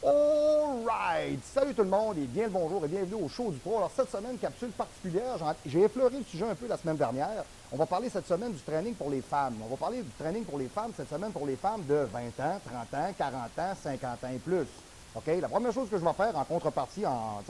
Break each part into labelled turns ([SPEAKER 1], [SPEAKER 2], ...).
[SPEAKER 1] All right! Salut tout le monde et bien le bonjour et bienvenue au show du pro. Alors cette semaine, capsule particulière, j'ai effleuré le sujet un peu la semaine dernière. On va parler cette semaine du training pour les femmes. On va parler du training pour les femmes cette semaine pour les femmes de 20 ans, 30 ans, 40 ans, 50 ans et plus. OK? La première chose que je vais faire en contrepartie, en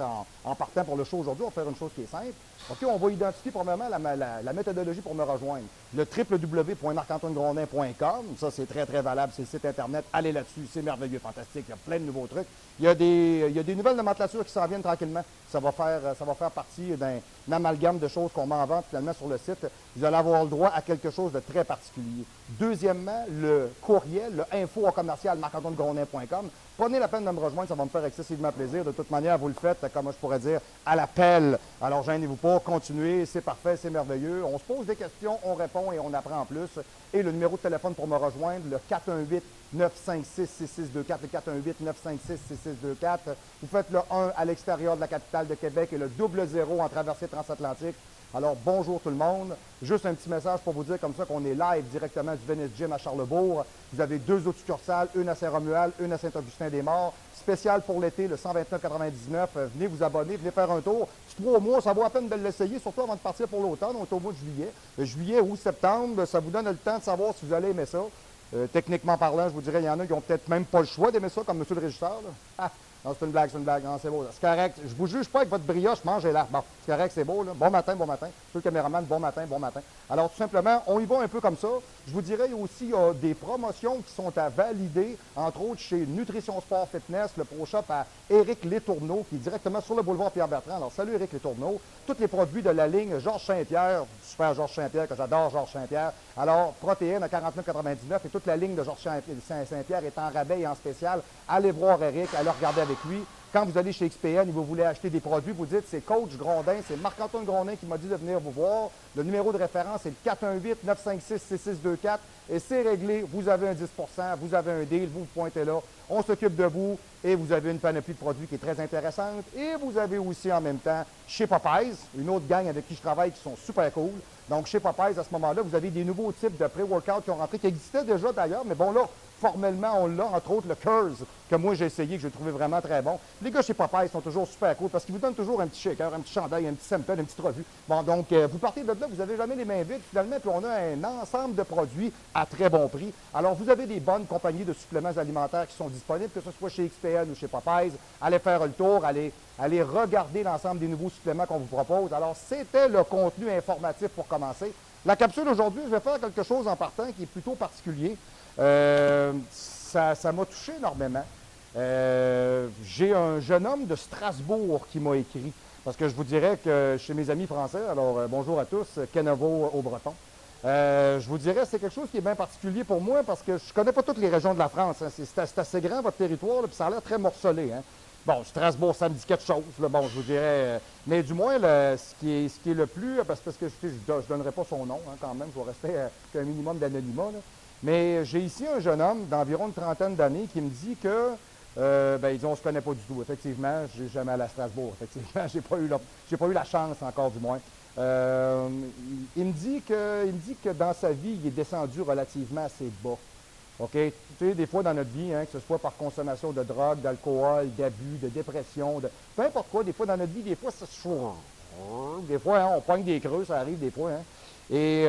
[SPEAKER 1] partant pour le show aujourd'hui, on va faire une chose qui est simple. OK, on va identifier premièrement la méthodologie pour me rejoindre. Le www.marc-antoine-grondin.com, ça c'est très très valable, c'est le site internet, allez là-dessus, c'est merveilleux, fantastique, il y a plein de nouveaux trucs. Il y a des nouvelles nomenclatures qui s'en viennent tranquillement. Ça va faire partie d'un amalgame de choses qu'on met en vente finalement sur le site. Vous allez avoir le droit à quelque chose de très particulier. Deuxièmement, le courriel, le info@marc-antoine-grondin.com. Prenez la peine de me rejoindre, ça va me faire excessivement plaisir. De toute manière, vous le faites, comme je pourrais dire, à l'appel. Alors, gênez-vous pas, continuez, c'est parfait, c'est merveilleux. On se pose des questions, on répond et on apprend en plus. Et le numéro de téléphone pour me rejoindre, le 418-956-6624, le 418-956-6624. Vous faites le 1 à l'extérieur de la capitale de Québec et le double 0 en traversée transatlantique. Alors, bonjour tout le monde. Juste un petit message pour vous dire comme ça qu'on est live directement du Venice Gym à Charlesbourg. Vous avez deux autres succursales, une à Saint-Romuald, une à Saint-Augustin-des-Morts. Spécial pour l'été, le 129,99. Venez vous abonner, venez faire un tour. C'est 3 mois, ça vaut la peine de l'essayer, surtout avant de partir pour l'automne. On est au mois de juillet. Juillet, août, septembre, ça vous donne le temps de savoir si vous allez aimer ça. Techniquement parlant, je vous dirais, il y en a qui n'ont peut-être même pas le choix d'aimer ça, comme monsieur le régisseur. Là. Ah, non, c'est une blague, c'est une blague. Non, c'est beau. C'est correct. Je vous juge pas avec votre brioche, mangez-la. Bon, c'est correct, c'est beau. Là. Bon matin, bon matin. Monsieur le caméraman, bon matin, bon matin. Alors, tout simplement, on y va un peu comme ça. Je vous dirais aussi, il y a des promotions qui sont à valider, entre autres chez Nutrition Sport Fitness, le Pro Shop à Éric Letourneau, qui est directement sur le boulevard Pierre-Bertrand. Alors, salut Éric Letourneau. Tous les produits de la ligne Georges Saint-Pierre, super Georges Saint-Pierre, que j'adore Georges Saint-Pierre. Alors, protéines à 49,99 et toute la ligne de Georges Saint-Pierre est en rabais et en spécial. Allez voir Éric, allez regarder avec lui. Quand vous allez chez XPN et vous voulez acheter des produits, vous dites c'est Coach Grondin, c'est Marc-Antoine Grondin qui m'a dit de venir vous voir. Le numéro de référence est le 418-956-6624 et c'est réglé. Vous avez un 10 vous avez un deal, vous vous pointez là, on s'occupe de vous et vous avez une panoplie de produits qui est très intéressante. Et vous avez aussi en même temps chez Popeyes, une autre gang avec qui je travaille qui sont super cool. Donc chez Popeyes, à ce moment-là, vous avez des nouveaux types de pré-workout qui ont rentré, qui existaient déjà d'ailleurs, mais bon là, formellement, on l'a, entre autres, le Curse, que moi j'ai essayé, que j'ai trouvé vraiment très bon. Les gars chez Popeyes sont toujours super cool parce qu'ils vous donnent toujours un petit shaker, un petit chandail, un petit sample, une petite revue. Bon, donc, vous partez de là, vous n'avez jamais les mains vides, finalement, puis on a un ensemble de produits à très bon prix. Alors, vous avez des bonnes compagnies de suppléments alimentaires qui sont disponibles, que ce soit chez XPN ou chez Popeyes. Allez faire le tour, allez regarder l'ensemble des nouveaux suppléments qu'on vous propose. Alors, c'était le contenu informatif pour commencer. La capsule aujourd'hui, je vais faire quelque chose en partant qui est plutôt particulier. Ça m'a touché énormément. J'ai un jeune homme de Strasbourg qui m'a écrit, parce que je vous dirais que chez mes amis français, alors bonjour à tous, Kenavo au breton, je vous dirais c'est quelque chose qui est bien particulier pour moi parce que je ne connais pas toutes les régions de la France. Hein. C'est assez grand votre territoire, là, puis ça a l'air très morcelé. Hein. Bon, Strasbourg, ça me dit quelque chose. Là, bon, je vous dirais. Mais du moins, ce qui est le plus. Parce que je ne donnerai pas son nom, hein, quand même. Je vais rester avec un minimum d'anonymat. Là. Mais j'ai ici un jeune homme d'environ une trentaine d'années qui me dit que. Il dit, on ne se connaît pas du tout. Effectivement, je n'ai jamais allé à Strasbourg. Effectivement, j'ai pas eu la chance encore, du moins. Il me dit que dans sa vie, il est descendu relativement assez bas. OK? Tu sais, des fois dans notre vie, hein, que ce soit par consommation de drogue, d'alcool, d'abus, de dépression, peu importe quoi, des fois dans notre vie, des fois, ça se des fois, hein, on pogne des creux, ça arrive des fois. Hein. Et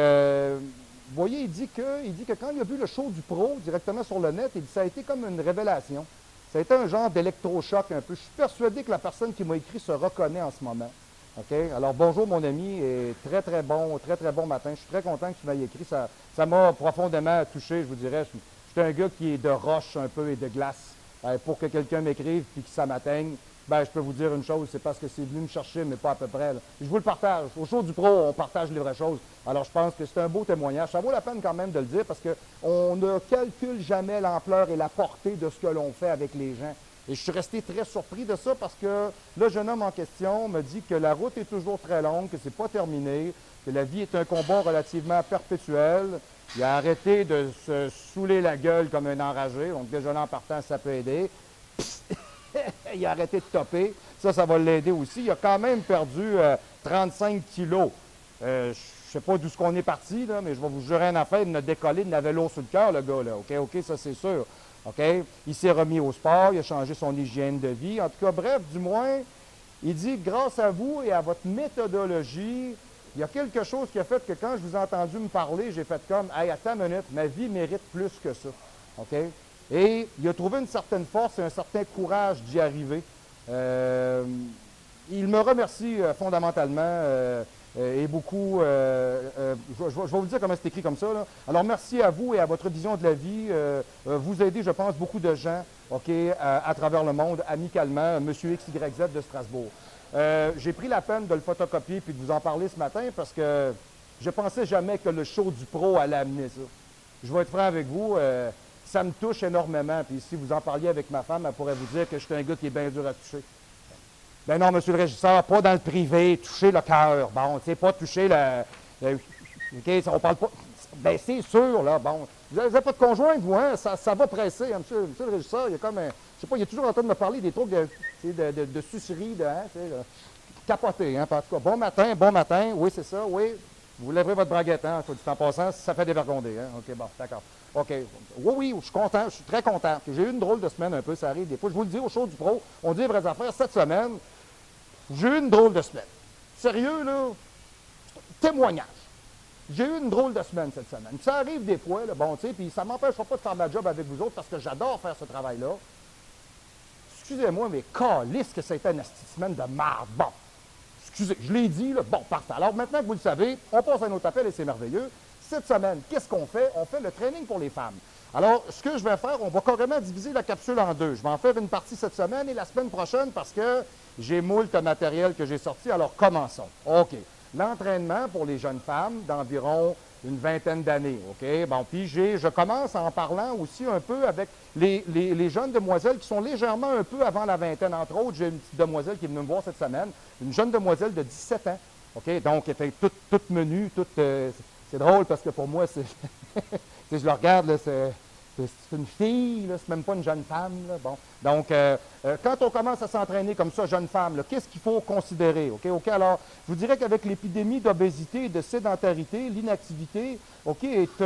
[SPEAKER 1] vous voyez, il dit que quand il a vu le show du pro directement sur le net, ça a été comme une révélation. Ça a été un genre d'électrochoc un peu. Je suis persuadé que la personne qui m'a écrit se reconnaît en ce moment. OK? Alors, bonjour, mon ami, et très, très bon matin. Je suis très content que tu m'aies écrit. Ça m'a profondément touché, je vous dirais. Je suis un gars qui est de roche un peu et de glace. Pour que quelqu'un m'écrive et que ça m'atteigne, je peux vous dire une chose, c'est parce que c'est venu me chercher, mais pas à peu près. Là. Je vous le partage. Au show du pro, on partage les vraies choses. Alors, je pense que c'est un beau témoignage. Ça vaut la peine quand même de le dire parce qu'on ne calcule jamais l'ampleur et la portée de ce que l'on fait avec les gens. Et je suis resté très surpris de ça parce que le jeune homme en question me dit que la route est toujours très longue, que c'est pas terminé, que la vie est un combat relativement perpétuel. Il a arrêté de se saouler la gueule comme un enragé, donc déjà en partant, ça peut aider. Il a arrêté de topper, ça va l'aider aussi. Il a quand même perdu 35 kilos. Je ne sais pas d'où ce qu'on est parti, là, mais je vais vous jurer une affaire, il a décollé, il avait l'eau sur le cœur, le gars, là. OK, ça c'est sûr. OK? Il s'est remis au sport, il a changé son hygiène de vie. En tout cas, bref, du moins, il dit, grâce à vous et à votre méthodologie, il y a quelque chose qui a fait que quand je vous ai entendu me parler, j'ai fait comme, hey, attends une minute, ma vie mérite plus que ça. OK? Et il a trouvé une certaine force et un certain courage d'y arriver. Il me remercie fondamentalement et beaucoup. Je vais vous dire comment c'est écrit comme ça. Là. Alors, merci à vous et à votre vision de la vie. Vous aidez, je pense, beaucoup de gens OK, à travers le monde, amicalement, M. XYZ de Strasbourg. J'ai pris la peine de le photocopier puis de vous en parler ce matin parce que je ne pensais jamais que le show du pro allait amener ça. Je vais être franc avec vous. Ça me touche énormément. Puis si vous en parliez avec ma femme, elle pourrait vous dire que je suis un gars qui est bien dur à toucher. Ben non, monsieur le régisseur, pas dans le privé, toucher le cœur. Bon, tu sais, pas toucher OK, on parle pas. Ben c'est sûr, là, bon. Vous n'avez pas de conjointe, vous, hein? Ça va presser, hein, monsieur le régisseur. Il y a comme un. Je sais pas, il est toujours en train de me parler des trucs de sucerie, capoté, hein? En tout cas, bon matin, oui, c'est ça, oui. Vous lèverez votre braguette, hein? Faut du temps passant, ça fait dévergonder, hein? OK, bon, d'accord. OK. Oui, je suis content, je suis très content. J'ai eu une drôle de semaine un peu, ça arrive des fois. Je vous le dis, au show du pro, on dit les vraies affaires. Cette semaine, j'ai eu une drôle de semaine. Sérieux, là, témoignage. J'ai eu une drôle de semaine cette semaine. Ça arrive des fois, là, bon, tu sais, puis ça ne m'empêchera pas de faire ma job avec vous autres parce que j'adore faire ce travail-là. Excusez-moi, mais calisse que ça a été une semaine de marde. Bon, excusez, je l'ai dit, là, bon, parfait. Alors maintenant que vous le savez, on passe à un autre appel et c'est merveilleux. Cette semaine, qu'est-ce qu'on fait? On fait le training pour les femmes. Alors, ce que je vais faire, on va carrément diviser la capsule en deux. Je vais en faire une partie cette semaine et la semaine prochaine parce que j'ai moult matériel que j'ai sorti. Alors, commençons. OK. L'entraînement pour les jeunes femmes d'environ une vingtaine d'années. OK? Bon, puis je commence en parlant aussi un peu avec les jeunes demoiselles qui sont légèrement un peu avant la vingtaine. Entre autres, j'ai une petite demoiselle qui est venue me voir cette semaine, une jeune demoiselle de 17 ans. OK? Donc, elle était toute menue, toute... c'est drôle parce que pour moi, c'est... je le regarde, là, c'est une fille, c'est même pas une jeune femme. Là. Bon. Donc, quand on commence à s'entraîner comme ça, jeune femme, qu'est-ce qu'il faut considérer? OK, alors, je vous dirais qu'avec l'épidémie d'obésité et de sédentarité, l'inactivité est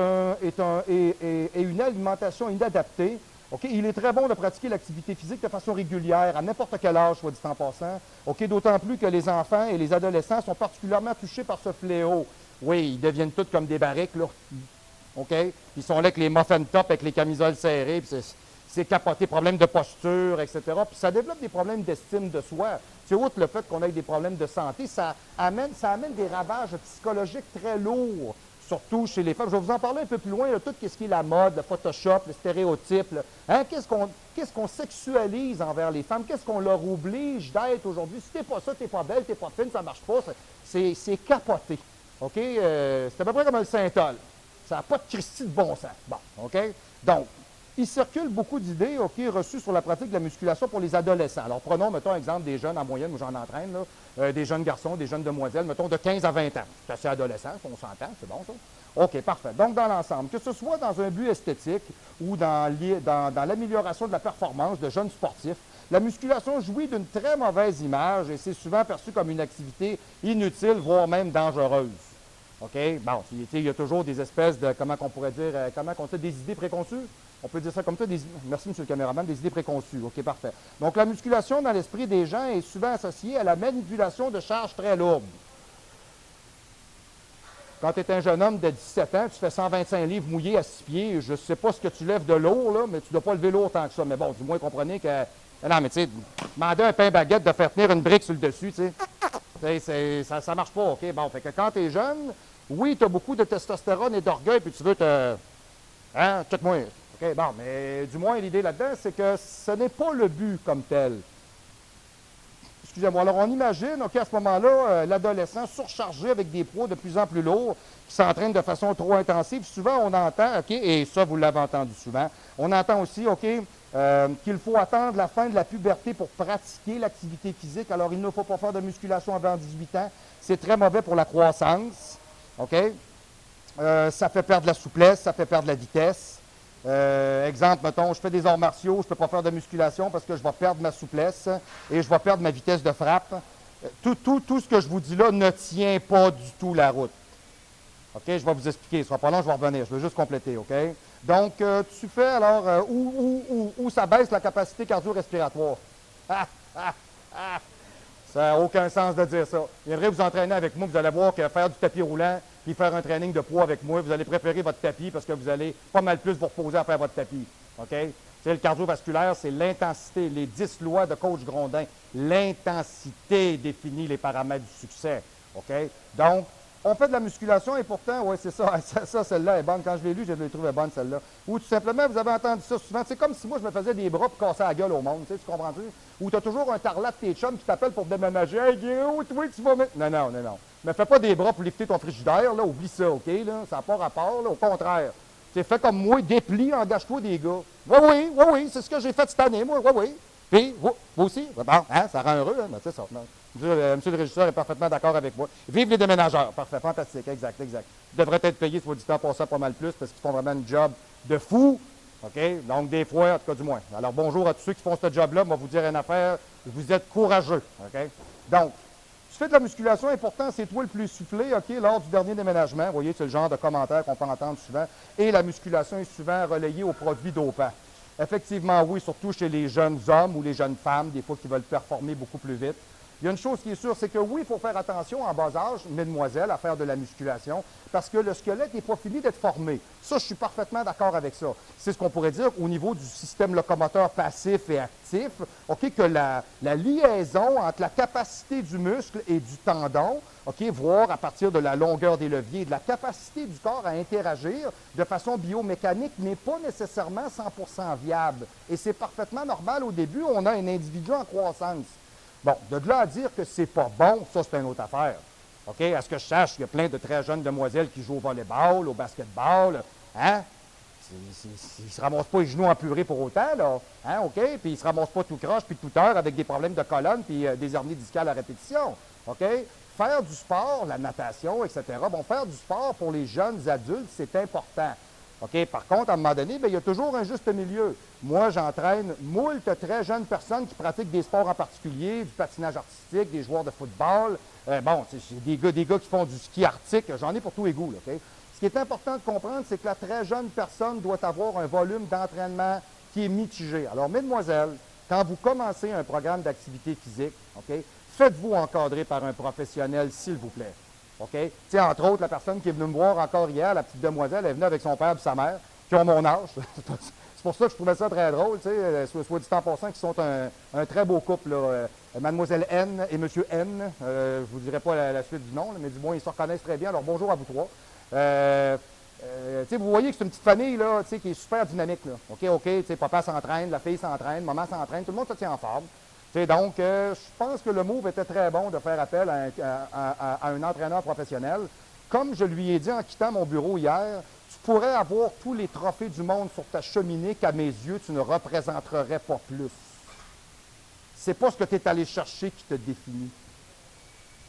[SPEAKER 1] une alimentation inadaptée. OK, il est très bon de pratiquer l'activité physique de façon régulière, à n'importe quel âge, soit dit en passant. OK, d'autant plus que les enfants et les adolescents sont particulièrement touchés par ce fléau. Oui, ils deviennent tous comme des barriques, là. OK? Ils sont là avec les muffin top, avec les camisoles serrées, puis c'est capoté, problèmes de posture, etc. Puis ça développe des problèmes d'estime de soi. C'est outre le fait qu'on ait des problèmes de santé, ça amène des ravages psychologiques très lourds, surtout chez les femmes. Je vais vous en parler un peu plus loin, là, tout ce qui est la mode, le Photoshop, le stéréotype. Hein? Qu'est-ce qu'on sexualise envers les femmes? Qu'est-ce qu'on leur oblige d'être aujourd'hui? Si t'es pas ça, t'es pas belle, t'es pas fine, ça marche pas. C'est capoté. OK? C'est à peu près comme le Saint-Ol. Ça n'a pas de Christie de bon sens. Bon, OK? Donc, il circule beaucoup d'idées, OK, reçues sur la pratique de la musculation pour les adolescents. Alors, prenons, mettons, exemple des jeunes en moyenne, où j'en entraîne, là, des jeunes garçons, des jeunes demoiselles, mettons, de 15 à 20 ans. C'est assez adolescent, on s'entend, c'est bon, ça? OK, parfait. Donc, dans l'ensemble, que ce soit dans un but esthétique ou dans l'amélioration de la performance de jeunes sportifs, la musculation jouit d'une très mauvaise image et c'est souvent perçu comme une activité inutile, voire même dangereuse. OK? Bon, il y a toujours des espèces de, comment on pourrait dire, des idées préconçues? On peut dire ça comme ça, merci, monsieur le caméraman, des idées préconçues. OK, parfait. Donc, la musculation, dans l'esprit des gens, est souvent associée à la manipulation de charges très lourdes. Quand tu es un jeune homme de 17 ans, tu fais 125 livres mouillés à 6 pieds, je ne sais pas ce que tu lèves de lourd, là, mais tu ne dois pas lever lourd tant que ça. Mais bon, du moins, comprenez que... Non, mais tu sais, demander un pain baguette de faire tenir une brique sur le dessus, tu sais, ça ne marche pas, OK? Bon, fait que quand tu es jeune... Oui, tu as beaucoup de testostérone et d'orgueil, puis tu veux te... Hein? Check-moi. OK, bon, mais du moins, l'idée là-dedans, c'est que ce n'est pas le but comme tel. Excusez-moi. Alors, on imagine, OK, à ce moment-là, l'adolescent surchargé avec des poids de plus en plus lourds, qui s'entraîne de façon trop intensive. Souvent, on entend, OK, et ça, vous l'avez entendu souvent, on entend aussi, OK, qu'il faut attendre la fin de la puberté pour pratiquer l'activité physique. Alors, il ne faut pas faire de musculation avant 18 ans. C'est très mauvais pour la croissance. OK? Ça fait perdre la souplesse, ça fait perdre la vitesse. Exemple, mettons, je fais des arts martiaux, je ne peux pas faire de musculation parce que je vais perdre ma souplesse et je vais perdre ma vitesse de frappe. Tout ce que je vous dis là ne tient pas du tout la route. OK? Je vais vous expliquer. Ce sera pas long, je vais revenir. Je veux juste compléter. OK? Donc, tu fais alors où ça baisse la capacité cardio-respiratoire. Ah, ah, ah. Ça n'a aucun sens de dire ça. Viendrez vous entraîner avec moi, vous allez voir que faire du tapis roulant puis faire un training de poids avec moi, vous allez préférer votre tapis parce que vous allez pas mal plus vous reposer à faire votre tapis. OK? Le cardiovasculaire, c'est l'intensité, les 10 lois de coach Grondin. L'intensité définit les paramètres du succès. OK? Donc, on fait de la musculation et pourtant, oui, c'est ça, celle-là est bonne. Quand je l'ai lu, je l'ai trouvée bonne, celle-là. Ou tout simplement, vous avez entendu ça souvent. C'est comme si moi, je me faisais des bras pour casser la gueule au monde. Tu comprends-tu? Ou tu as toujours un tarlat de tes chums qui t'appelle pour te déménager. Hey, Guillaume, toi, tu vas mettre. Non. Mais fais pas des bras pour lifter ton frigidaire, là. Oublie ça, OK? Là? Ça n'a pas rapport, là. Au contraire. Tu fais comme moi, déplie, engage-toi des gars. Oui, c'est ce que j'ai fait cette année, moi. Oui. Puis, vous aussi? Bon, hein, ça rend heureux, hein? Ben, c'est ça. Monsieur le régisseur est parfaitement d'accord avec moi. Vive les déménageurs. Parfait, fantastique, exact. Ils devraient être payés, soit du temps pour ça, pas mal plus, parce qu'ils font vraiment un job de fou. OK? Donc, des fois, en tout cas, du moins. Alors, bonjour à tous ceux qui font ce job-là. Moi, vous dire une affaire, vous êtes courageux. OK? Donc, tu fais de la musculation, et pourtant, c'est toi le plus soufflé, OK, lors du dernier déménagement. Vous voyez, c'est le genre de commentaire qu'on peut entendre souvent. Et la musculation est souvent relayée aux produits dopants. Effectivement, oui, surtout chez les jeunes hommes ou les jeunes femmes, des fois qui veulent performer beaucoup plus vite. Il y a une chose qui est sûre, c'est que oui, il faut faire attention en bas âge, mesdemoiselles, à faire de la musculation, parce que le squelette n'est pas fini d'être formé. Ça, je suis parfaitement d'accord avec ça. C'est ce qu'on pourrait dire au niveau du système locomoteur passif et actif, OK, que la liaison entre la capacité du muscle et du tendon, OK, voire à partir de la longueur des leviers, de la capacité du corps à interagir de façon biomécanique n'est pas nécessairement 100% viable. Et c'est parfaitement normal au début, on a un individu en croissance. Bon, de là à dire que c'est pas bon, ça, c'est une autre affaire. OK? À ce que je sache, il y a plein de très jeunes demoiselles qui jouent au volleyball, au basketball. Hein? Ils ne se ramassent pas les genoux empurés pour autant, là. Hein? OK? Puis ils ne se ramassent pas tout croche puis tout heure avec des problèmes de colonne puis des hernies discales à répétition. OK? Faire du sport, la natation, etc. Bon, faire du sport pour les jeunes adultes, c'est important. OK? Par contre, à un moment donné, bien, il y a toujours un juste milieu. Moi, j'entraîne moult très jeunes personnes qui pratiquent des sports en particulier, du patinage artistique, des joueurs de football. Bon, c'est des gars qui font du ski arctique. J'en ai pour tous les goûts. Là, OK? Ce qui est important de comprendre, c'est que la très jeune personne doit avoir un volume d'entraînement qui est mitigé. Alors, mesdemoiselles, quand vous commencez un programme d'activité physique, OK, faites-vous encadrer par un professionnel, s'il vous plaît. OK? Tu sais, entre autres, la personne qui est venue me voir encore hier, la petite demoiselle, elle est venue avec son père et sa mère, qui ont mon âge. C'est pour ça que je trouvais ça très drôle, tu sais, soit dit en passant, qui sont un très beau couple, là. Mademoiselle N et Monsieur N. Je ne vous dirai pas la suite du nom, là, mais du moins, ils se reconnaissent très bien. Alors, bonjour à vous trois. Vous voyez que c'est une petite famille là, qui est super dynamique. Là. OK, papa s'entraîne, la fille s'entraîne, maman s'entraîne, tout le monde se tient en forme. Donc, je pense que le move était très bon de faire appel à un entraîneur professionnel. Comme je lui ai dit en quittant mon bureau hier, tu pourrais avoir tous les trophées du monde sur ta cheminée qu'à mes yeux, tu ne représenterais pas plus. C'est pas ce que tu es allé chercher qui te définit.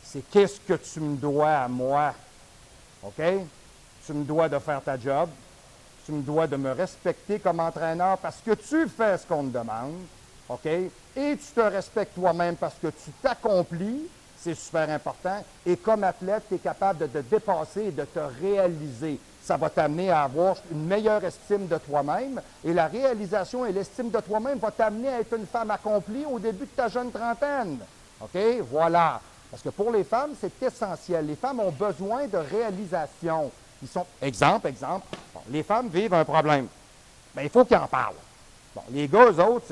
[SPEAKER 1] C'est qu'est-ce que tu me dois à moi. OK? Tu me dois de faire ta job. Tu me dois de me respecter comme entraîneur parce que tu fais ce qu'on te demande. OK? Et tu te respectes toi-même parce que tu t'accomplis. C'est super important. Et comme athlète, tu es capable de te dépasser et de te réaliser. Ça va t'amener à avoir une meilleure estime de toi-même. Et la réalisation et l'estime de toi-même va t'amener à être une femme accomplie au début de ta jeune trentaine. OK? Voilà. Parce que pour les femmes, c'est essentiel. Les femmes ont besoin de réalisation. Ils sont... Exemple. Bon, les femmes vivent un problème. Bien, il faut qu'ils en parlent. Bon, les gars, eux autres,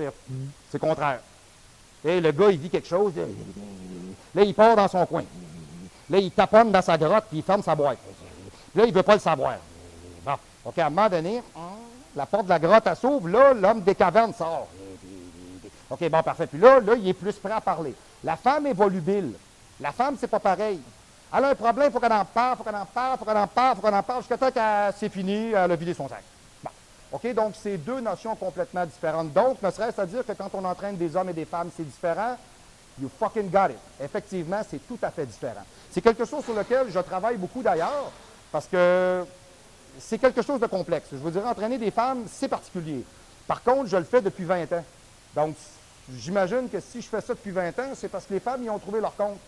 [SPEAKER 1] c'est contraire. Et le gars, il vit quelque chose. Là, il part dans son coin. Là, il taponne dans sa grotte, puis il ferme sa boîte. Là, il ne veut pas le savoir. Bon, OK, à un moment donné, la porte de la grotte, elle s'ouvre. Là, l'homme des cavernes sort. OK, bon, parfait. Puis là, il est plus prêt à parler. La femme est volubile. La femme, c'est pas pareil. Elle a un problème, il faut qu'elle en parle, jusqu'à temps que c'est fini, elle a vidé son sac. Bon. OK, donc c'est deux notions complètement différentes. Donc, ne serait-ce à dire que quand on entraîne des hommes et des femmes, c'est différent, you fucking got it. Effectivement, c'est tout à fait différent. C'est quelque chose sur lequel je travaille beaucoup d'ailleurs, parce que c'est quelque chose de complexe. Je veux dire, entraîner des femmes, c'est particulier. Par contre, je le fais depuis 20 ans. Donc, j'imagine que si je fais ça depuis 20 ans, c'est parce que les femmes y ont trouvé leur compte.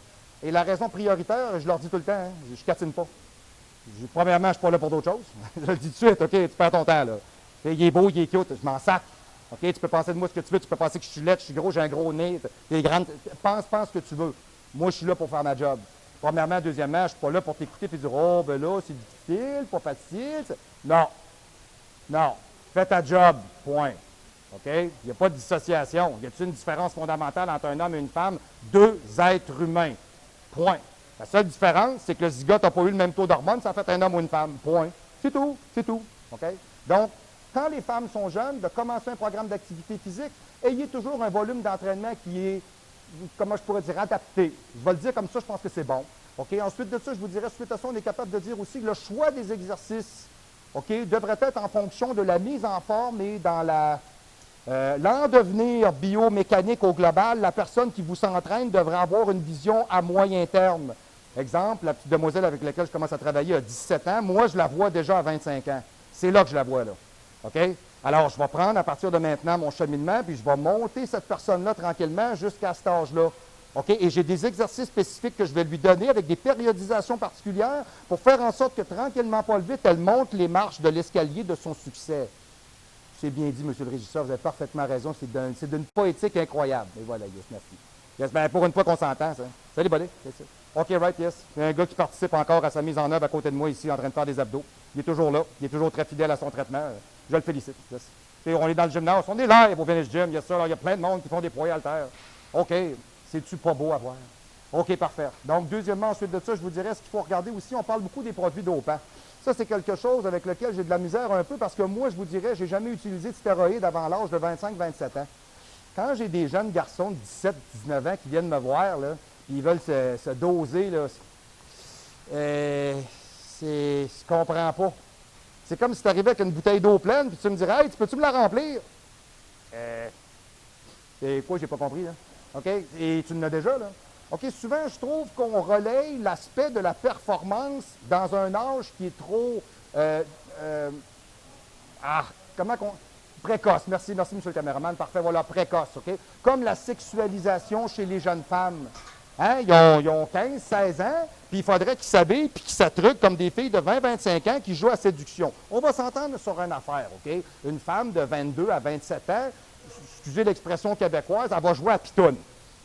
[SPEAKER 1] Et la raison prioritaire, je leur dis tout le temps, je ne catine pas. Premièrement, je ne suis pas là pour d'autres choses. Je le dis tout de suite, OK, tu perds ton temps, là. Il est beau, il est cute, je m'en sac. OK? Tu peux penser de moi ce que tu veux, tu peux penser que je suis laid, je suis gros, j'ai un gros nez, t'es grande. Pense ce que tu veux. Moi, je suis là pour faire ma job. Premièrement, deuxièmement, je ne suis pas là pour t'écouter et dire oh, ben là, c'est difficile, pas facile. Non. Non. Fais ta job. Point. OK? Il n'y a pas de dissociation. Y a-t-il une différence fondamentale entre un homme et une femme? Deux êtres humains. Point. La seule différence, c'est que le zygote n'a pas eu le même taux d'hormones, ça fait un homme ou une femme. Point. C'est tout. C'est tout. OK? Donc, quand les femmes sont jeunes, de commencer un programme d'activité physique, ayez toujours un volume d'entraînement qui est, comment je pourrais dire, adapté. Je vais le dire comme ça, je pense que c'est bon. OK? Ensuite de ça, je vous dirais, suite à ça, on est capable de dire aussi que le choix des exercices, OK, devrait être en fonction de la mise en forme et dans l'en-devenir biomécanique au global. La personne qui vous s'entraîne devrait avoir une vision à moyen terme. Exemple, la petite demoiselle avec laquelle je commence à travailler a 17 ans. Moi, je la vois déjà à 25 ans. C'est là que je la vois, là. OK? Alors, je vais prendre à partir de maintenant mon cheminement, puis je vais monter cette personne-là tranquillement jusqu'à cet âge-là. OK? Et j'ai des exercices spécifiques que je vais lui donner avec des périodisations particulières pour faire en sorte que tranquillement, pas vite, elle monte les marches de l'escalier de son succès. C'est bien dit, M. le régisseur, vous avez parfaitement raison. C'est d'une poétique incroyable. Et voilà, yes, merci. Yes, ben, pour une fois qu'on s'entend, ça. Salut, buddy. Yes, OK, right, yes. Il y a un gars qui participe encore à sa mise en œuvre à côté de moi ici, en train de faire des abdos. Il est toujours là. Il est toujours très fidèle à son traitement. Je le félicite. Yes. On est dans le gymnase. On est live au Finish Gym. Yes, il y a plein de monde qui font des poids haltères. OK. C'est-tu pas beau à voir? OK, parfait. Donc, deuxièmement, ensuite de ça, je vous dirais, ce qu'il faut regarder aussi, on parle beaucoup des produits dopants. Ça, c'est quelque chose avec lequel j'ai de la misère un peu parce que moi, je vous dirais, je n'ai jamais utilisé de stéroïdes avant l'âge de 25-27 ans. Quand j'ai des jeunes garçons de 17-19 ans qui viennent me voir, là, ils veulent se doser, là, je comprends pas. C'est comme si tu arrivais avec une bouteille d'eau pleine, puis tu me dirais, hey, peux-tu me la remplir? C'est quoi, j'ai pas compris, là? OK? Et tu en as déjà, là? OK, souvent, je trouve qu'on relaye l'aspect de la performance dans un âge qui est trop... précoce. Merci, M. le caméraman. Parfait, voilà, précoce, OK? Comme la sexualisation chez les jeunes femmes. Hein? Ils ont 15, 16 ans, puis il faudrait qu'ils s'habillent puis qu'ils s'attruquent comme des filles de 20, 25 ans qui jouent à séduction. On va s'entendre sur une affaire, OK? Une femme de 22 à 27 ans, excusez l'expression québécoise, elle va jouer à pitoune.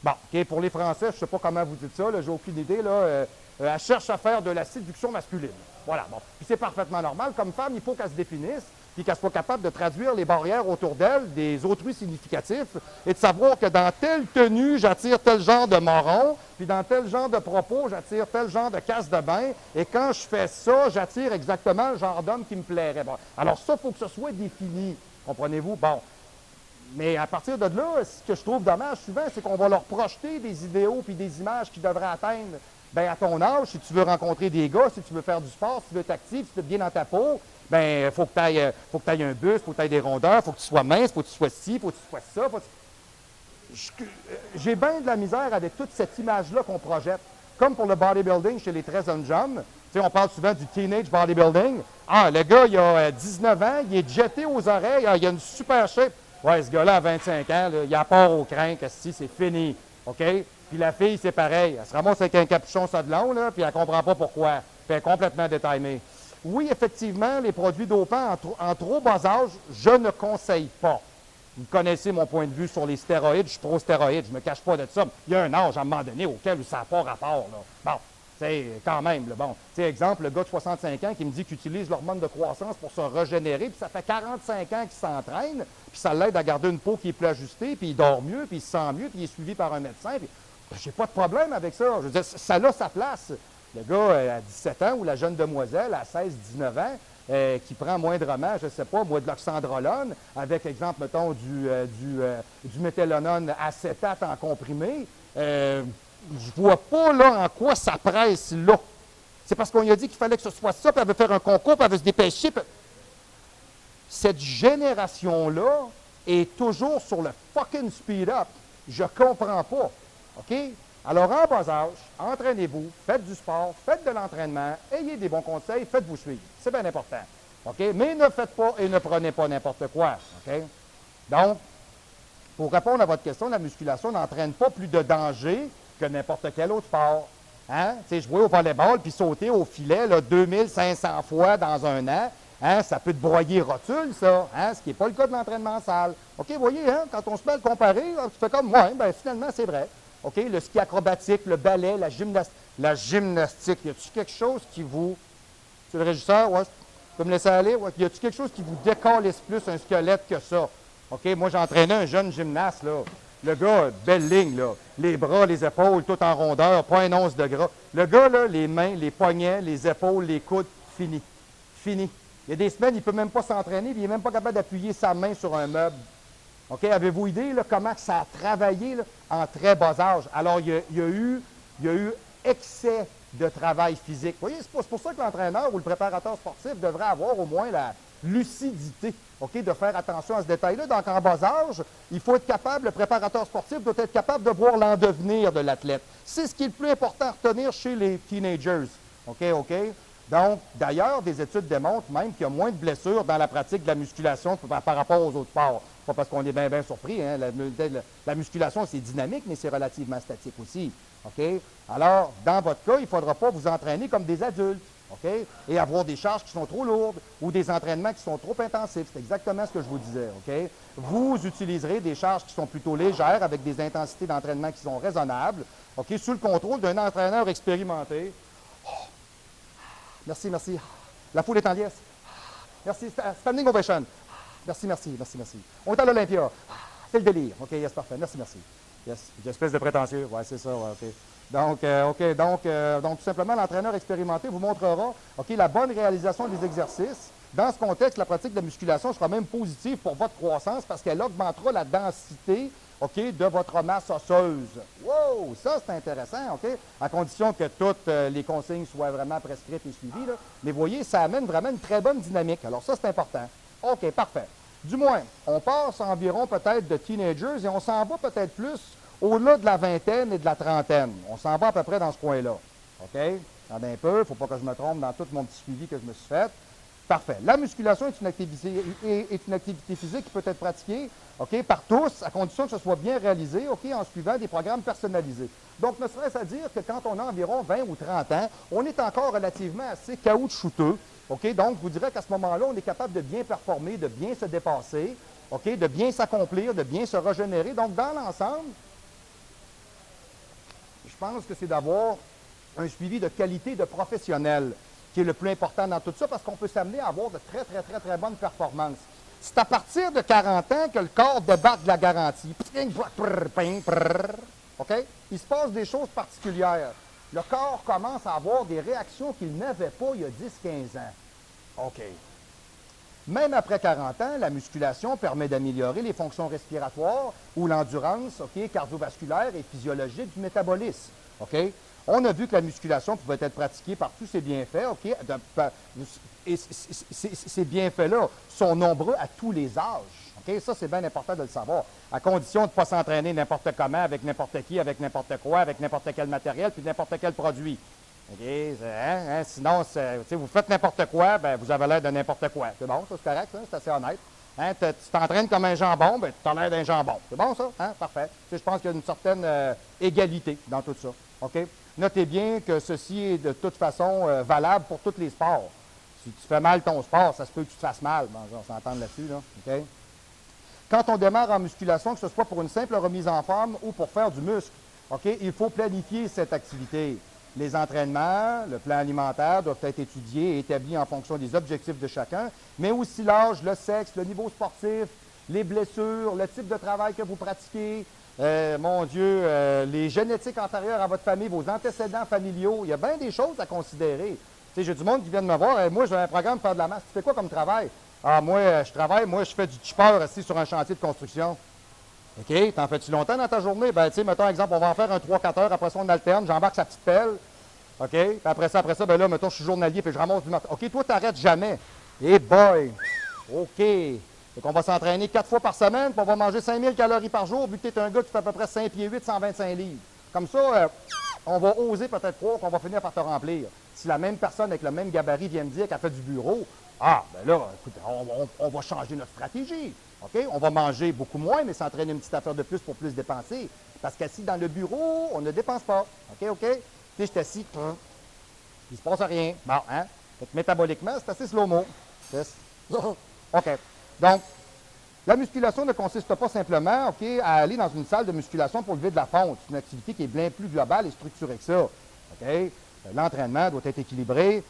[SPEAKER 1] Bon, OK, pour les Français, je ne sais pas comment vous dites ça, j'ai aucune idée, là, elle cherche à faire de la séduction masculine. Voilà, bon. Puis c'est parfaitement normal. Comme femme, il faut qu'elle se définisse, puis qu'elle soit capable de traduire les barrières autour d'elle, des autrui significatifs, et de savoir que dans telle tenue, j'attire tel genre de moron, puis dans tel genre de propos, j'attire tel genre de casse de bain, et quand je fais ça, j'attire exactement le genre d'homme qui me plairait. Bon. Alors ça, il faut que ce soit défini. Comprenez-vous? Bon. Mais à partir de là, ce que je trouve dommage souvent, c'est qu'on va leur projeter des idéaux puis des images qui devraient atteindre, bien, à ton âge, si tu veux rencontrer des gars, si tu veux faire du sport, si tu veux être actif, si tu veux être bien dans ta peau, bien, il faut que tu ailles un buste, il faut que tu ailles des rondeurs, il faut que tu sois mince, il faut que tu sois ci, il faut que tu sois ça. J'ai bien de la misère avec toute cette image-là qu'on projette. Comme pour le bodybuilding chez les très jeunes hommes, tu sais, on parle souvent du teenage bodybuilding. Ah, le gars, il a 19 ans, il est jeté aux oreilles, il a une super shape. Ouais, ce gars-là, à 25 ans, là, il a peur au crinque, c'est fini. OK? Puis la fille, c'est pareil. Elle se ramasse avec un capuchon sadelon, là, puis elle ne comprend pas pourquoi. Puis elle est complètement détimée. Oui, effectivement, les produits dopants en trop bas âge, je ne conseille pas. Vous connaissez mon point de vue sur les stéroïdes. Je suis pro-stéroïdes, je ne me cache pas de ça. Il y a un âge, à un moment donné, auquel ça n'a pas rapport. Là. Bon, c'est quand même, là, bon. Tu sais, exemple, le gars de 65 ans qui me dit qu'il utilise l'hormone de croissance pour se régénérer, puis ça fait 45 ans qu'il s'entraîne, puis ça l'aide à garder une peau qui est plus ajustée, puis il dort mieux, puis il se sent mieux, puis il est suivi par un médecin. Puis j'ai pas de problème avec ça. Je veux dire, ça a sa place. Le gars à 17 ans ou la jeune demoiselle à 16-19 ans qui prend moindrement, je ne sais pas, moi, de l'oxandrolone, avec, exemple, mettons, du méthanolone acétate en comprimé, je vois pas, là, en quoi ça presse, là. C'est parce qu'on lui a dit qu'il fallait que ce soit ça, puis elle veut faire un concours, puis elle veut se dépêcher. Puis... Cette génération-là est toujours sur le fucking speed-up. Je comprends pas. OK? Alors, en bas âge, entraînez-vous, faites du sport, faites de l'entraînement, ayez des bons conseils, faites-vous suivre. C'est bien important. OK? Mais ne faites pas et ne prenez pas n'importe quoi. OK? Donc, pour répondre à votre question, la musculation n'entraîne pas plus de danger que n'importe quel autre sport. Hein? Tu sais, jouer au volleyball puis sauter au filet là, 2500 fois dans un an, Hein, ça peut te broyer rotule, ça, hein, ce qui n'est pas le cas de l'entraînement en salle. OK, vous voyez, hein, quand on se met à le comparer, là, tu fais comme, ouais, ben finalement, c'est vrai. OK, le ski acrobatique, le ballet, la gymnastique, y a-t-il quelque chose qui vous... C'est le régisseur, ouais, tu peux me laisser aller? Ouais, y a-t-il quelque chose qui vous décalisse plus un squelette que ça? OK, moi, j'entraînais un jeune gymnaste, là. Le gars, belle ligne, là. Les bras, les épaules, tout en rondeur, pas une once de gras. Le gars, là, les mains, les poignets, les épaules, les coudes, fini. Fini. Il y a des semaines, il ne peut même pas s'entraîner, puis il n'est même pas capable d'appuyer sa main sur un meuble. OK? Avez-vous idée là, comment ça a travaillé là, en très bas âge? Alors, il y a eu excès de travail physique. Vous voyez, c'est pour ça que l'entraîneur ou le préparateur sportif devrait avoir au moins la lucidité, OK, de faire attention à ce détail-là. Donc, en bas âge, il faut être capable, le préparateur sportif doit être capable de voir l'en-devenir de l'athlète. C'est ce qui est le plus important à retenir chez les teenagers. OK? Donc, d'ailleurs, des études démontrent même qu'il y a moins de blessures dans la pratique de la musculation par rapport aux autres sports. Pas parce qu'on est bien surpris. Hein? La musculation, c'est dynamique, mais c'est relativement statique aussi. OK? Alors, dans votre cas, il ne faudra pas vous entraîner comme des adultes. OK? Et avoir des charges qui sont trop lourdes ou des entraînements qui sont trop intensifs. C'est exactement ce que je vous disais. OK? Vous utiliserez des charges qui sont plutôt légères avec des intensités d'entraînement qui sont raisonnables, OK? Sous le contrôle d'un entraîneur expérimenté. Merci, merci. La foule est en liesse. Merci. Standing ovation. Merci. On est à l'Olympia. C'est le délire. OK, yes, parfait. Merci. Yes. Une espèce de prétentieux. Oui, c'est ça. Ouais, OK. Donc, tout simplement, l'entraîneur expérimenté vous montrera la bonne réalisation des exercices. Dans ce contexte, la pratique de la musculation sera même positive pour votre croissance parce qu'elle augmentera la densité de votre masse osseuse. Wow! Ça, c'est intéressant, OK? À condition que toutes les consignes soient vraiment prescrites et suivies. Là. Mais vous voyez, ça amène vraiment une très bonne dynamique. Alors ça, c'est important. OK, parfait. Du moins, on passe environ peut-être de teenagers et on s'en va peut-être plus au-delà de la vingtaine et de la trentaine. On s'en va à peu près dans ce coin-là. OK? Attendez un peu, il ne faut pas que je me trompe dans tout mon petit suivi que je me suis fait. Parfait. La musculation est une activité physique qui peut être pratiquée par tous, à condition que ce soit bien réalisé en suivant des programmes personnalisés. Donc, ne serait-ce à dire que quand on a environ 20 ou 30 ans, on est encore relativement assez caoutchouteux. Donc, je vous dirais qu'à ce moment-là, on est capable de bien performer, de bien se dépasser, de bien s'accomplir, de bien se régénérer. Donc, dans l'ensemble, je pense que c'est d'avoir un suivi de qualité de professionnel qui est le plus important dans tout ça, parce qu'on peut s'amener à avoir de très bonnes performances. C'est à partir de 40 ans que le corps débarque de la garantie. OK? Il se passe des choses particulières. Le corps commence à avoir des réactions qu'il n'avait pas il y a 10-15 ans. OK. Même après 40 ans, la musculation permet d'améliorer les fonctions respiratoires ou l'endurance cardiovasculaire et physiologique du métabolisme. OK? On a vu que la musculation pouvait être pratiquée par tous ses bienfaits, et ces bienfaits-là sont nombreux à tous les âges. OK? Ça, c'est bien important de le savoir. À condition de ne pas s'entraîner n'importe comment, avec n'importe qui, avec n'importe quoi, avec n'importe quel matériel, puis n'importe quel produit. OK? Sinon, vous faites n'importe quoi, ben, vous avez l'air de n'importe quoi. C'est bon, ça, c'est correct, hein? C'est assez honnête. Hein, tu t'entraînes comme un jambon, ben, tu as l'air d'un jambon. C'est bon, ça? Hein? Parfait. Je pense qu'il y a une certaine égalité dans tout ça. OK? Notez bien que ceci est de toute façon valable pour tous les sports. Si tu fais mal ton sport, ça se peut que tu te fasses mal. Bon, on s'entend là-dessus, là. OK? Quand on démarre en musculation, que ce soit pour une simple remise en forme ou pour faire du muscle, OK, il faut planifier cette activité. Les entraînements, le plan alimentaire doivent être étudiés et établis en fonction des objectifs de chacun, mais aussi l'âge, le sexe, le niveau sportif, les blessures, le type de travail que vous pratiquez, mon Dieu, les génétiques antérieures à votre famille, vos antécédents familiaux. Il y a bien des choses à considérer. Tu sais, j'ai du monde qui vient de me voir. Moi, j'ai un programme pour faire de la masse. Tu fais quoi comme travail? Ah, moi, je fais du chipper assis sur un chantier de construction. OK, t'en fais-tu longtemps dans ta journée? Ben, tu sais, mettons, exemple, on va en faire un 3-4 heures, après ça, on alterne, j'embarque sa petite pelle. OK, puis après ça, ben là, mettons, je suis journalier, puis je ramasse du matin. OK, toi, t'arrêtes jamais. Eh boy! OK. Donc, on va s'entraîner 4 fois par semaine, puis on va manger 5000 calories par jour, vu que tu es un gars qui fait à peu près 5 pieds 8, 125 livres. Comme ça, on va oser peut-être croire qu'on va finir par te remplir. Si la même personne avec le même gabarit vient me dire qu'elle fait du bureau, ah, ben là, écoute, on va changer notre stratégie. OK? On va manger beaucoup moins, mais s'entraîner une petite affaire de plus pour plus dépenser. Parce qu'assis dans le bureau, on ne dépense pas. OK? Tu sais, je suis assis, il ne se passe rien. Bon, hein? Fait que métaboliquement, c'est assez slow-mo. 6. OK. Donc, la musculation ne consiste pas simplement à aller dans une salle de musculation pour lever de la fonte. C'est une activité qui est bien plus globale et structurée que ça. OK? L'entraînement doit être équilibré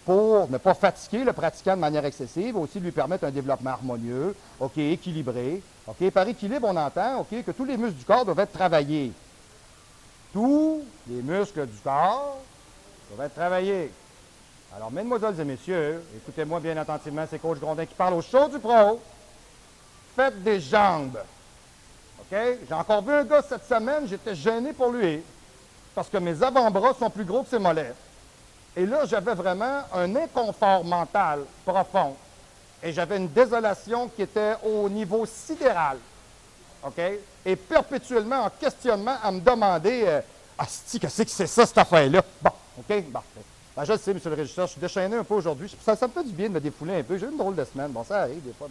[SPEAKER 1] pour ne pas fatiguer le pratiquant de manière excessive, aussi lui permettre un développement harmonieux, équilibré. Par équilibre, on entend que tous les muscles du corps doivent être travaillés. Tous les muscles du corps doivent être travaillés. Alors, mesdemoiselles et messieurs, écoutez-moi bien attentivement, c'est Coach Grondin qui parle au show du pro. Faites des jambes. OK? J'ai encore vu un gars cette semaine, j'étais gêné pour lui. Parce que mes avant-bras sont plus gros que ses mollets. Et là, j'avais vraiment un inconfort mental profond. Et j'avais une désolation qui était au niveau sidéral. OK? Et perpétuellement en questionnement à me demander Asti, qu'est-ce que c'est ça, cette affaire-là? Bon, OK? Bon. Ben, je le sais, M. le régisseur, je suis déchaîné un peu aujourd'hui. Ça me fait du bien de me défouler un peu. J'ai eu une drôle de semaine. Bon, ça arrive des fois.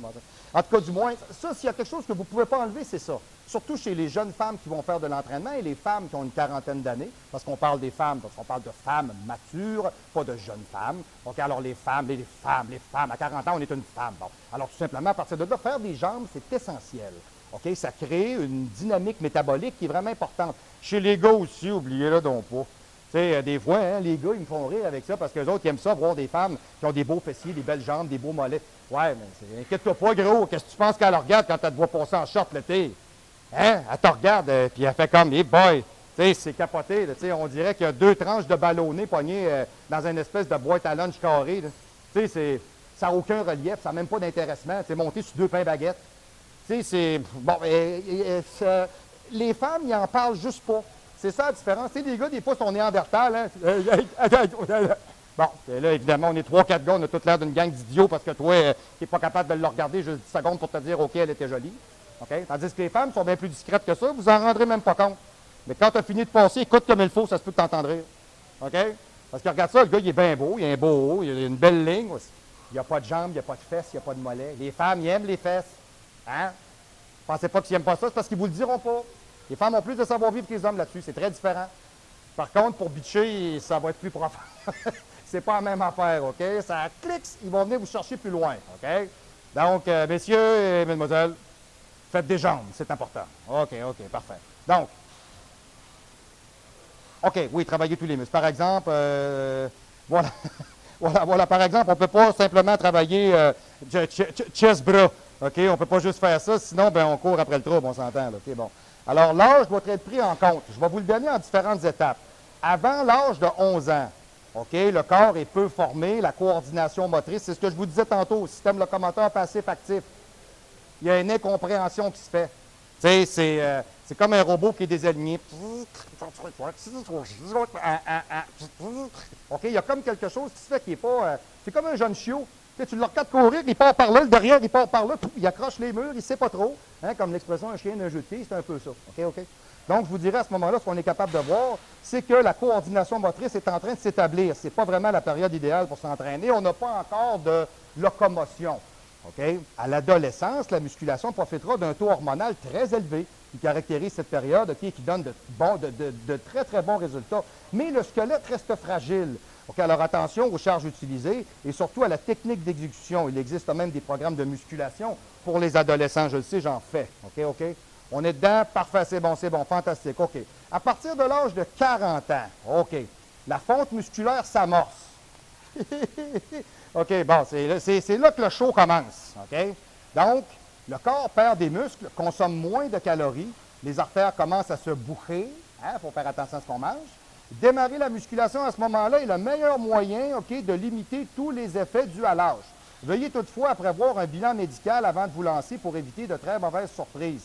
[SPEAKER 1] En tout cas, du moins, ça, s'il y a quelque chose que vous ne pouvez pas enlever, c'est ça. Surtout chez les jeunes femmes qui vont faire de l'entraînement et les femmes qui ont une quarantaine d'années, parce qu'on parle des femmes, parce qu'on parle de femmes matures, pas de jeunes femmes. OK, alors les femmes, à 40 ans, on est une femme. Bon, alors tout simplement, à partir de là, faire des jambes, c'est essentiel. OK, ça crée une dynamique métabolique qui est vraiment importante. Chez les gars aussi, oubliez-le donc pas. Tu sais, des fois, hein, les gars, ils me font rire avec ça parce qu'eux autres, ils aiment ça, voir des femmes qui ont des beaux fessiers, des belles jambes, des beaux mollets. Ouais, mais inquiète-toi pas, gros. Qu'est-ce que tu penses qu'elle regarde quand elle te voit passer en short l'été? Hein? Elle te regarde, puis elle fait comme, hey boy! Tu sais, c'est capoté. Là, on dirait qu'il y a 2 tranches de ballonné pognées dans une espèce de boîte à lunch carré. Tu sais, ça n'a aucun relief, ça n'a même pas d'intéressement. C'est monté sur 2 pains baguettes. Tu sais, c'est. Bon, les femmes, ils en parlent juste pas. C'est ça la différence. Tu sais, les gars, des fois, sont néandertals. Hein? Bon, là, évidemment, on est 3-4 gars, on a toute l'air d'une gang d'idiots parce que toi, tu n'es pas capable de le regarder juste 10 secondes pour te dire, OK, elle était jolie. OK? Tandis que les femmes sont bien plus discrètes que ça, vous en rendrez même pas compte. Mais quand tu as fini de passer, écoute comme il faut, ça se peut que tu entendres rire. OK? Parce que regarde ça, le gars, il est bien beau, il a un beau haut, il a une belle ligne. Il n'y a pas de jambes, il n'y a pas de fesses, il n'y a pas de mollets. Les femmes, ils aiment les fesses. Hein? Pensez pas qu'ils n'aiment pas ça, c'est parce qu'ils ne vous le diront pas. Les femmes ont plus de savoir-vivre que les hommes là-dessus. C'est très différent. Par contre, pour bitcher, ça va être plus profond. C'est pas la même affaire, OK? Ça clique, ils vont venir vous chercher plus loin, OK? Donc, messieurs et mesdemoiselles, faites des jambes, c'est important. OK, parfait. Donc, OK, oui, travaillez tous les muscles. Par exemple, voilà, par exemple, on ne peut pas simplement travailler chest-bras, OK? On ne peut pas juste faire ça, sinon, ben, on court après le trouble, on s'entend, là, OK, bon. Alors, l'âge doit être pris en compte. Je vais vous le donner en différentes étapes. Avant l'âge de 11 ans, OK, le corps est peu formé, la coordination motrice, c'est ce que je vous disais tantôt, système locomoteur passif-actif. Il y a une incompréhension qui se fait. Tu sais, c'est comme un robot qui est désaligné. OK, il y a comme quelque chose qui se fait qui n'est pas... c'est comme un jeune chiot. Tu le regardes courir, il part par là, le derrière, il part par là, il accroche les murs, il ne sait pas trop. Hein, comme l'expression un chien d'un jeu de pied, c'est un peu ça. OK? Donc, je vous dirais à ce moment-là, ce qu'on est capable de voir, c'est que la coordination motrice est en train de s'établir. Ce n'est pas vraiment la période idéale pour s'entraîner. On n'a pas encore de locomotion. OK? À l'adolescence, la musculation profitera d'un taux hormonal très élevé qui caractérise cette période, OK, qui donne de très, très bons résultats. Mais le squelette reste fragile. OK, alors attention aux charges utilisées et surtout à la technique d'exécution. Il existe même des programmes de musculation pour les adolescents. Je le sais, j'en fais. OK? On est dedans, parfait, c'est bon, fantastique. OK. À partir de l'âge de 40 ans, OK, la fonte musculaire s'amorce. OK, bon, c'est là que le show commence. OK? Donc, le corps perd des muscles, consomme moins de calories, les artères commencent à se boucher. Il faut faire attention à ce qu'on mange. Démarrer la musculation à ce moment-là est le meilleur moyen de limiter tous les effets dus à l'âge. Veuillez toutefois à prévoir un bilan médical avant de vous lancer pour éviter de très mauvaises surprises.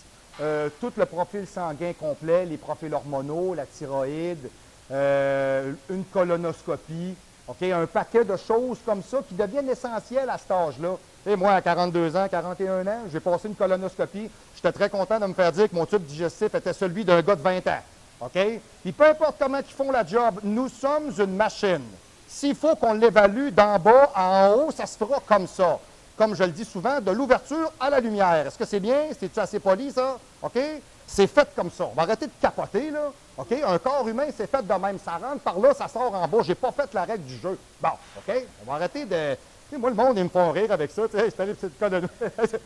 [SPEAKER 1] Tout le profil sanguin complet, les profils hormonaux, la thyroïde, une colonoscopie, un paquet de choses comme ça qui deviennent essentielles à cet âge-là. Et moi, à 42 ans, 41 ans, j'ai passé une colonoscopie. J'étais très content de me faire dire que mon tube digestif était celui d'un gars de 20 ans. OK? Puis peu importe comment ils font la job, nous sommes une machine. S'il faut qu'on l'évalue d'en bas en haut, ça se fera comme ça. Comme je le dis souvent, de l'ouverture à la lumière. Est-ce que c'est bien? C'est-tu assez poli, ça? OK? C'est fait comme ça. On va arrêter de capoter, là. OK? Un corps humain, c'est fait de même. Ça rentre par là, ça sort en bas. J'ai pas fait la règle du jeu. Bon, OK? On va arrêter de sais, moi, le monde, ils me font rire avec ça. Tu sais, c'est allé petit cas de nous. C'est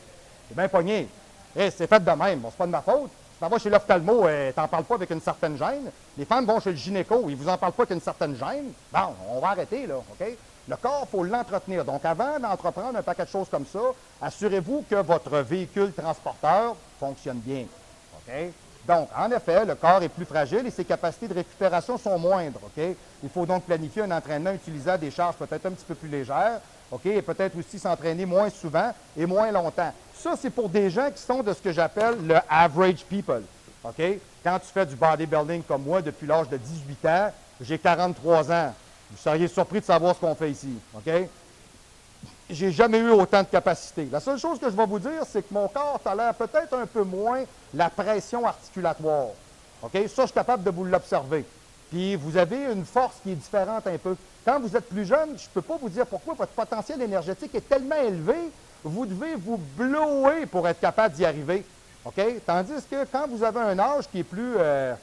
[SPEAKER 1] bien pogné. Hey, c'est fait de même. Bon, c'est pas de ma faute. Tu t'en vas chez l'ophtalmo, t'en parles pas avec une certaine gêne. Les femmes vont chez le gynéco, ils vous en parlent pas avec une certaine gêne. Bon, on va arrêter, là, OK? Le corps, il faut l'entretenir. Donc, avant d'entreprendre un paquet de choses comme ça, assurez-vous que votre véhicule transporteur fonctionne bien. OK? Donc, en effet, le corps est plus fragile et ses capacités de récupération sont moindres. OK? Il faut donc planifier un entraînement utilisant des charges peut-être un petit peu plus légères. OK? Et peut-être aussi s'entraîner moins souvent et moins longtemps. Ça, c'est pour des gens qui sont de ce que j'appelle le average people. OK? Quand tu fais du bodybuilding comme moi depuis l'âge de 18 ans, j'ai 43 ans. Vous seriez surpris de savoir ce qu'on fait ici. OK? J'ai jamais eu autant de capacité. La seule chose que je vais vous dire, c'est que mon corps tolère peut-être un peu moins la pression articulatoire. OK? Ça, je suis capable de vous l'observer. Puis, vous avez une force qui est différente un peu. Quand vous êtes plus jeune, je ne peux pas vous dire pourquoi votre potentiel énergétique est tellement élevé, vous devez vous blower pour être capable d'y arriver. OK? Tandis que quand vous avez un âge qui est plus, je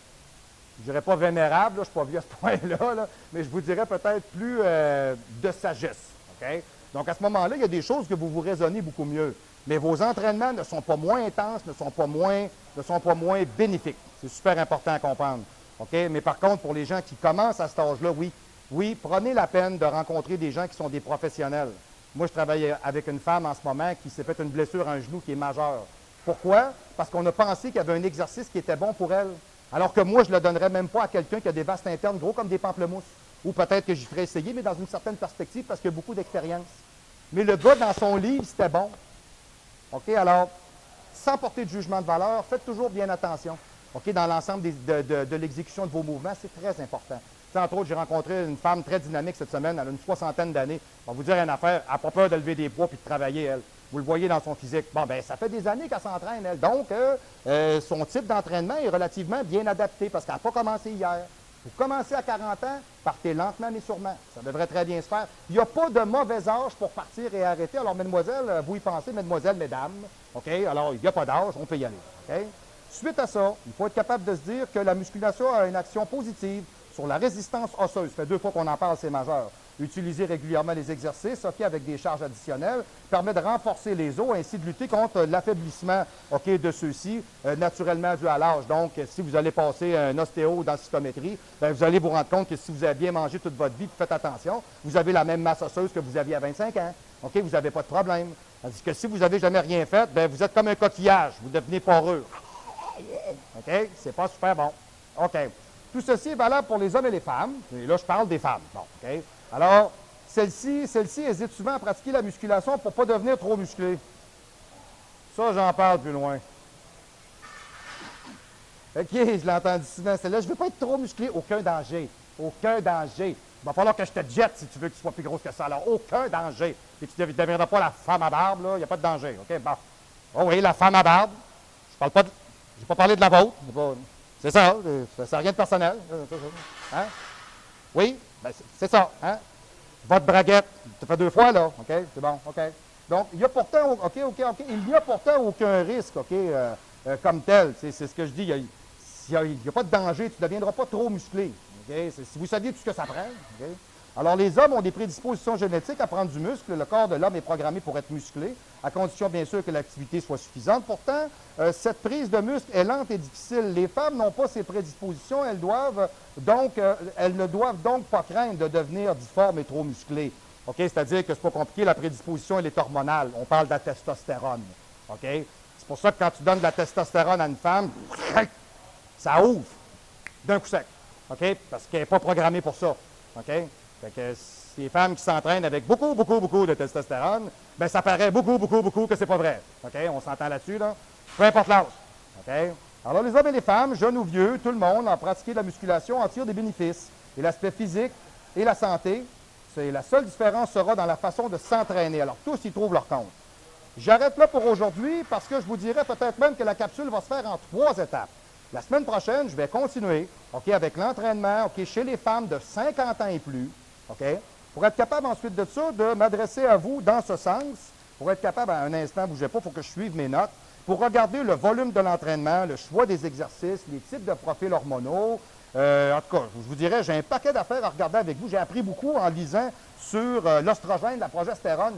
[SPEAKER 1] ne dirais pas vénérable, là, je ne suis pas vieux à ce point-là, là, mais je vous dirais peut-être plus de sagesse. OK? Donc, à ce moment-là, il y a des choses que vous vous raisonnez beaucoup mieux. Mais vos entraînements ne sont pas moins intenses, ne sont pas moins bénéfiques. C'est super important à comprendre. OK? Mais par contre, pour les gens qui commencent à cet âge-là, oui, prenez la peine de rencontrer des gens qui sont des professionnels. Moi, je travaille avec une femme en ce moment qui s'est fait une blessure à un genou qui est majeure. Pourquoi? Parce qu'on a pensé qu'il y avait un exercice qui était bon pour elle. Alors que moi, je ne le donnerais même pas à quelqu'un qui a des vastes internes gros comme des pamplemousses. Ou peut-être que j'y ferais essayer, mais dans une certaine perspective parce qu'il y a beaucoup d'expérience. Mais le gars, dans son livre, c'était bon. OK? Alors, sans porter de jugement de valeur, faites toujours bien attention. OK? Dans l'ensemble de l'exécution de vos mouvements, c'est très important. T'sais, entre autres, j'ai rencontré une femme très dynamique cette semaine, elle a une 60aine d'années. On va vous dire une affaire, elle n'a pas peur de lever des poids puis de travailler, elle. Vous le voyez dans son physique. Bon, bien, ça fait des années qu'elle s'entraîne, elle. Donc, son type d'entraînement est relativement bien adapté parce qu'elle n'a pas commencé hier. Vous commencez à 40 ans, partez lentement mais sûrement. Ça devrait très bien se faire. Il n'y a pas de mauvais âge pour partir et arrêter. Alors, mesdemoiselles, vous y pensez, mesdemoiselles, mesdames. OK? Alors, il n'y a pas d'âge, on peut y aller. OK? Suite à ça, il faut être capable de se dire que la musculation a une action positive sur la résistance osseuse. Ça fait 2 fois qu'on en parle, c'est majeur. Utiliser régulièrement les exercices, OK, avec des charges additionnelles, permet de renforcer les os, ainsi de lutter contre l'affaiblissement, OK, de ceux-ci, naturellement dû à l'âge. Donc, si vous allez passer un ostéodensitométrie, bien, vous allez vous rendre compte que si vous avez bien mangé toute votre vie, puis faites attention, vous avez la même masse osseuse que vous aviez à 25 ans. OK, vous n'avez pas de problème. Tandis que si vous n'avez jamais rien fait, bien, vous êtes comme un coquillage, vous devenez poreux. OK? C'est pas super bon. OK. Tout ceci est valable pour les hommes et les femmes. Et là, je parle des femmes. Bon, OK? Alors, celle-ci hésite souvent à pratiquer la musculation pour ne pas devenir trop musclée. Ça, j'en parle plus loin. OK, je l'ai entendu souvent. Celle-là, je ne veux pas être trop musclé. Aucun danger. Aucun danger. Il va falloir que je te jette si tu veux que tu sois plus grosse que ça. Alors, aucun danger. Et tu ne deviendras pas la femme à barbe, là. Il n'y a pas de danger. OK? Bon. Oh oui, la femme à barbe. Je parle pas de... Je n'ai pas parlé de la vôtre. C'est ça. Ça n'a rien de personnel. Hein? Oui? Ben, c'est ça. Hein? Votre braguette. Tu fait 2 fois, là. OK? C'est bon. OK. Donc, il y a pourtant... OK. Il n'y a pourtant aucun risque, OK, comme tel. C'est ce que je dis. Il n'y a pas de danger. Tu ne deviendras pas trop musclé. Okay? Si vous saviez tout ce que ça prend. Okay? Alors, les hommes ont des prédispositions génétiques à prendre du muscle. Le corps de l'homme est programmé pour être musclé, à condition, bien sûr, que l'activité soit suffisante. Pourtant, cette prise de muscle est lente et difficile. Les femmes n'ont pas ces prédispositions. Elles ne doivent donc pas craindre de devenir difformes et trop musclées. OK? C'est-à-dire que c'est pas compliqué. La prédisposition, elle est hormonale. On parle de la testostérone. OK? C'est pour ça que quand tu donnes de la testostérone à une femme, ça ouvre d'un coup sec. OK? Parce qu'elle n'est pas programmée pour ça. OK? Fait que les femmes qui s'entraînent avec beaucoup de testostérone, bien, ça paraît beaucoup que c'est pas vrai. OK? On s'entend là-dessus, là? Peu importe l'âge. OK? Alors, les hommes et les femmes, jeunes ou vieux, tout le monde, en pratiquer de la musculation en tire des bénéfices. Et l'aspect physique et la santé, la seule différence sera dans la façon de s'entraîner. Alors, tous y trouvent leur compte. J'arrête là pour aujourd'hui parce que je vous dirais peut-être même que la capsule va se faire en 3 étapes. La semaine prochaine, je vais continuer, OK, avec l'entraînement, OK, chez les femmes de 50 ans et plus, OK, pour être capable ensuite de ça, de m'adresser à vous dans ce sens, pour être capable, à un instant, bougez pas, il faut que je suive mes notes, pour regarder le volume de l'entraînement, le choix des exercices, les types de profils hormonaux. En tout cas, je vous dirais, j'ai un paquet d'affaires à regarder avec vous. J'ai appris beaucoup en lisant sur l'ostrogène, la progestérone.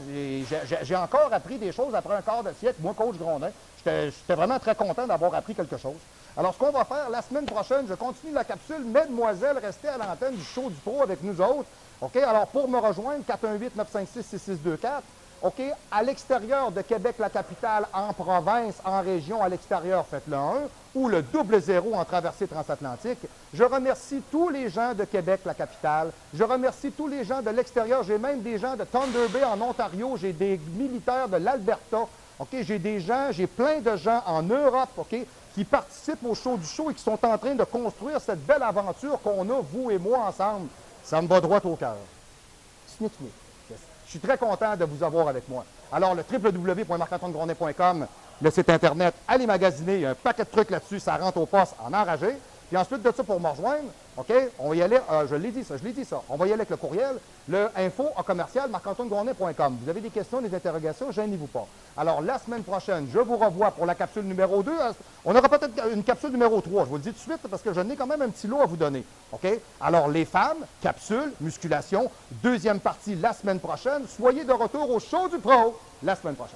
[SPEAKER 1] J'ai encore appris des choses après un quart de siècle. Moi, coach Grondin, j'étais vraiment très content d'avoir appris quelque chose. Alors, ce qu'on va faire la semaine prochaine, je continue la capsule. Mesdemoiselles, restez à l'antenne du show du pro avec nous autres. OK? Alors, pour me rejoindre, 418-956-6624. OK? À l'extérieur de Québec, la capitale, en province, en région, à l'extérieur, faites le 1, ou le 00 en traversée transatlantique. Je remercie tous les gens de Québec, la capitale. Je remercie tous les gens de l'extérieur. J'ai même des gens de Thunder Bay en Ontario. J'ai des militaires de l'Alberta. OK? J'ai plein de gens en Europe, OK, qui participent au show du show et qui sont en train de construire cette belle aventure qu'on a, vous et moi, ensemble. Ça me va droit au cœur. Snick, snick. Je suis très content de vous avoir avec moi. Alors, le www.marc-antoine-grondin.com, le site Internet, allez magasiner, il y a un paquet de trucs là-dessus, ça rentre au poste en enragé. Puis ensuite de ça, pour me rejoindre, OK, on va y aller, je l'ai dit ça, on va y aller avec le courriel, le info@commercial marc-antoine-grondin.com. Vous avez des questions, des interrogations, gênez-vous pas. Alors, la semaine prochaine, je vous revois pour la capsule numéro 2. On aura peut-être une capsule numéro 3, je vous le dis tout de suite, parce que je n'ai quand même un petit lot à vous donner. OK? Alors, les femmes, capsule, musculation, deuxième partie la semaine prochaine. Soyez de retour au show du pro la semaine prochaine.